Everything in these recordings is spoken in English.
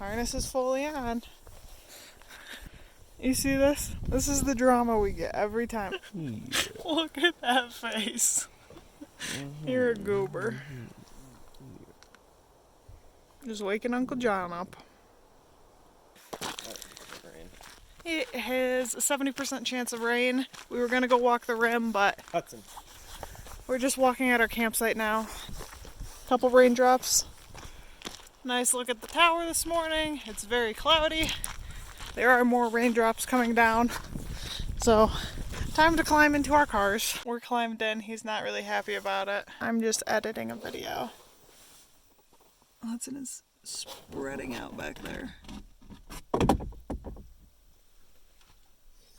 Harness is fully on. You see this? This is the drama we get every time. Yeah. Look at that face. You're a goober. Just waking Uncle John up. It has a 70% chance of rain. We were gonna go walk the rim, but Hudson. we're just walking at our campsite now. Couple raindrops. Nice look at the tower this morning. It's very cloudy. There are more raindrops coming down. So, time to climb into our cars. We're climbed in. He's not really happy about it. I'm just editing a video. Hudson is spreading out back there.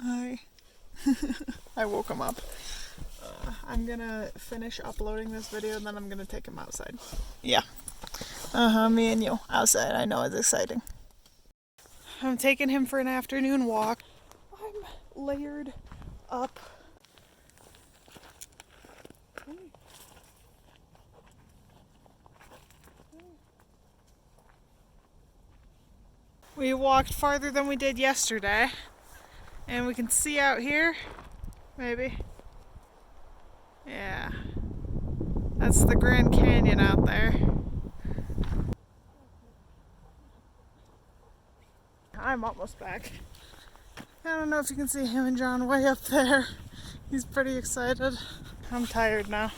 Hi. I woke him up. I'm gonna finish uploading this video and then I'm gonna take him outside. Yeah. Me and you outside. I know it's exciting. I'm taking him for an afternoon walk. I'm layered up. We walked farther than we did yesterday. And we can see out here, maybe. Yeah. That's the Grand Canyon out there. I'm almost back. I don't know if you can see him and John way up there. He's pretty excited. I'm tired now.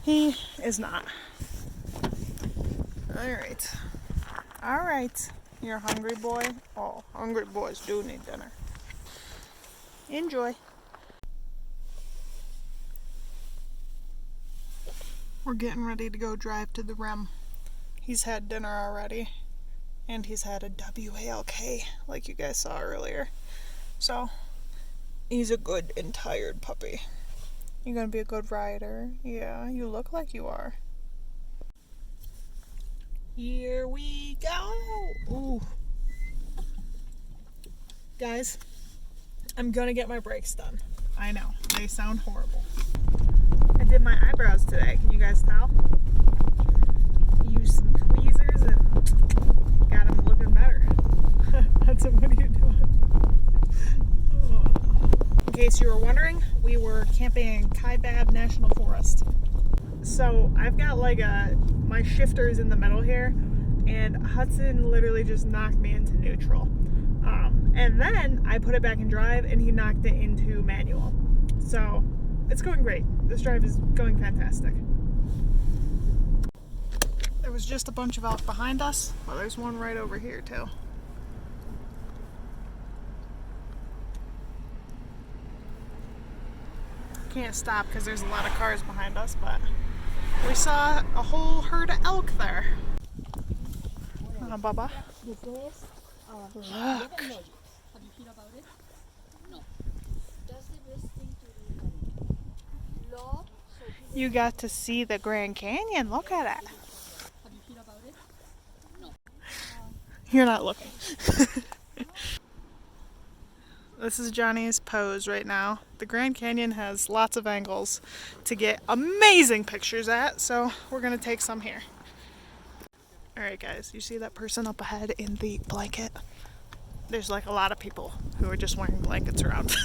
He is not. Alright. Alright. You're a hungry boy? Oh, hungry boys do need dinner. Enjoy. We're getting ready to go drive to the rim. He's had dinner already, and he's had a WALK, like you guys saw earlier. So, he's a good and tired puppy. You gonna be a good rider? Yeah, you look like you are. Here we go! Ooh. Guys, I'm gonna get my brakes done. I know, they sound horrible. I did my eyebrows today, can you guys tell? Used some tweezers and got them looking better. Hudson, what are you doing? In case you were wondering, we were camping in Kaibab National Forest. So I've got like my shifter's in the middle here, and Hudson literally just knocked me into neutral. And then I put it back in drive and he knocked it into manual. So it's going great. This drive is going fantastic. There was just a bunch of elk behind us, but there's one right over here too. Can't stop because there's a lot of cars behind us, but we saw a whole herd of elk there. Bubba. Look. Have you heard about it? No. That's the best thing to do. Law. You got to see the Grand Canyon. Look at it. Have you heard about it? No. You're not looking. This is Johnny's pose right now. The Grand Canyon has lots of angles to get amazing pictures at, so we're gonna take some here. Alright guys, you see that person up ahead in the blanket? There's like a lot of people who are just wearing blankets around.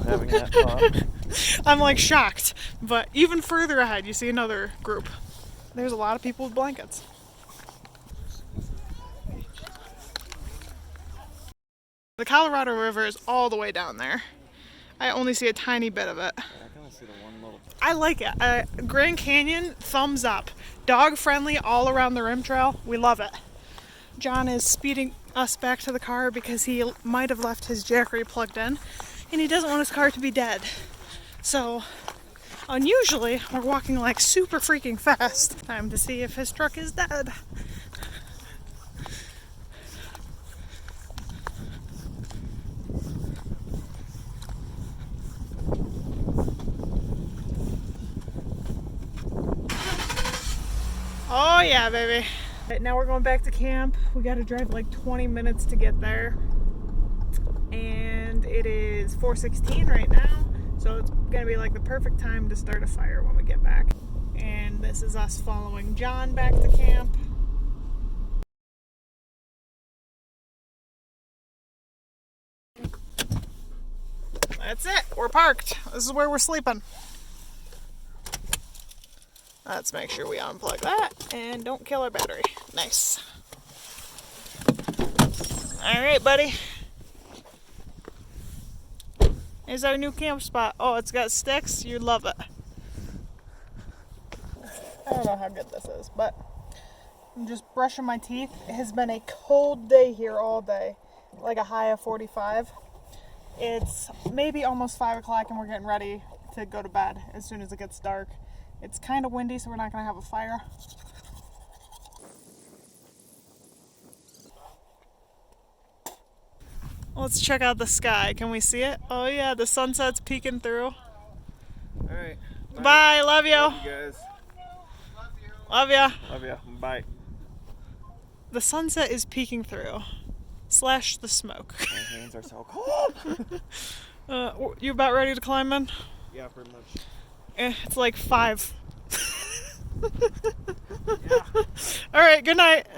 Having that thought. I'm like shocked, but even further ahead you see another group. There's a lot of people with blankets. The Colorado River is all the way down there. I only see a tiny bit of it. I can only see the one little. I like it. Grand Canyon, thumbs up. Dog friendly all around the rim trail. We love it. John is speeding us back to the car because he might have left his Jackery plugged in and he doesn't want his car to be dead. So, unusually, we're walking like super freaking fast. Time to see if his truck is dead. Oh yeah, baby. Right, now we're going back to camp. We gotta drive like 20 minutes to get there. And it is 4:16 right now. So it's gonna be like the perfect time to start a fire when we get back. And this is us following John back to camp. That's it. We're parked. This is where we're sleeping. Let's make sure we unplug that and don't kill our battery. Nice. All right, buddy. Here's our new camp spot. Oh, it's got sticks. You'd love it. I don't know how good this is, but I'm just brushing my teeth. It has been a cold day here all day, like a high of 45. It's maybe almost 5 o'clock and we're getting ready to go to bed as soon as it gets dark. It's kind of windy, so we're not going to have a fire. Let's check out the sky. Can we see it? Oh yeah, the sunset's peeking through. Alright. Bye, love you. Love you guys. Love ya. Love ya. Bye. The sunset is peeking through. Slash the smoke. My hands are so cold. You about ready to climb in? Yeah, pretty much. It's like 5. Yeah. Alright, good night.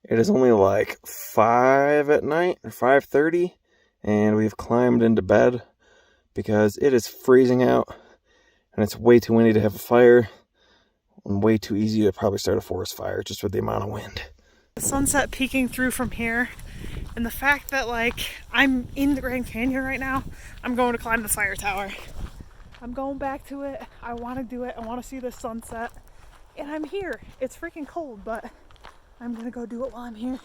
It is only like 5 at night, or 5:30, and we've climbed into bed because it is freezing out, and it's way too windy to have a fire, and way too easy to probably start a forest fire just with the amount of wind. The sunset peeking through from here, and the fact that like I'm in the Grand Canyon right now, I'm going to climb the fire tower. I'm going back to it. I want to do it. I want to see the sunset, and I'm here. It's freaking cold, but I'm gonna go do it while I'm here.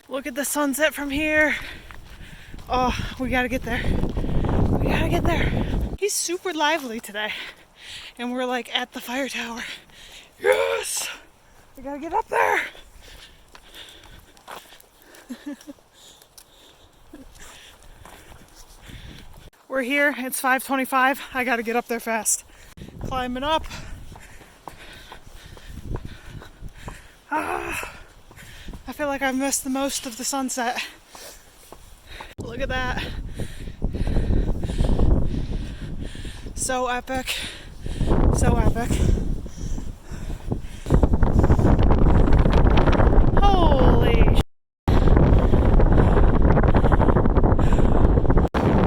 Look at the sunset from here. Oh, we gotta get there. We gotta get there. He's super lively today, and we're like at the fire tower. Yes! We gotta get up there. We're here. It's 5:25. I gotta get up there fast. Climbing up. I feel like I've missed the most of the sunset. Look at that. So epic. So epic. Holy sh**.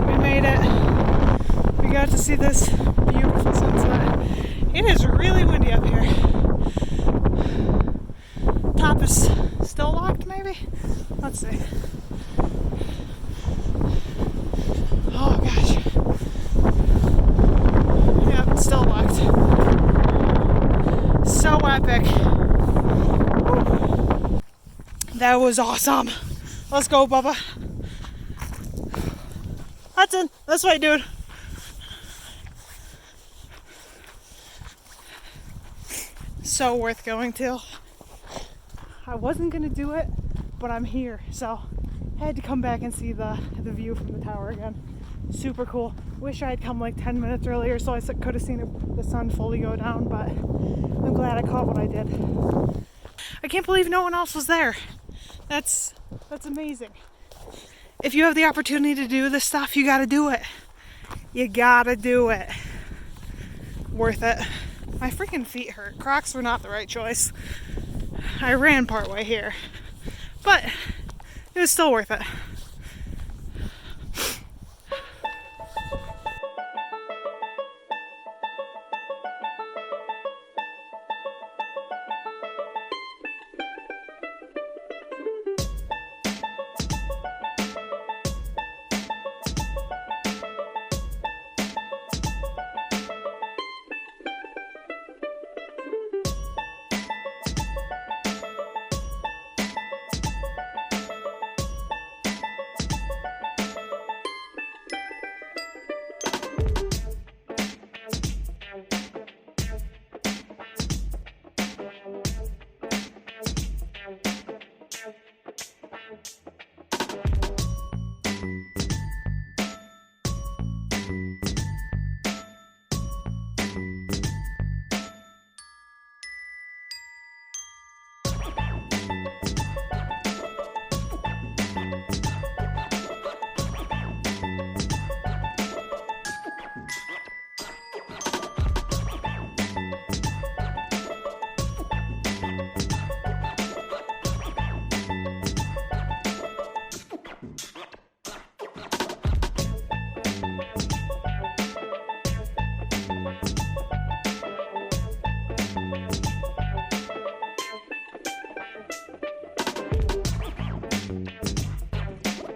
We made it. We got to see this beautiful sunset. It is really windy up here. Top is still locked, maybe? Let's see. Oh gosh. Yep, it's still locked. So epic. Woo. That was awesome. Let's go, Bubba. Hudson, this way, dude. So worth going to. I wasn't gonna do it, but I'm here, so I had to come back and see the view from the tower again. Super cool. Wish I had come like 10 minutes earlier so I could have seen the sun fully go down, but I'm glad I caught what I did. I can't believe no one else was there. That's amazing. If you have the opportunity to do this stuff, you gotta do it. You gotta do it. Worth it. My freaking feet hurt. Crocs were not the right choice. I ran partway here, but it was still worth it.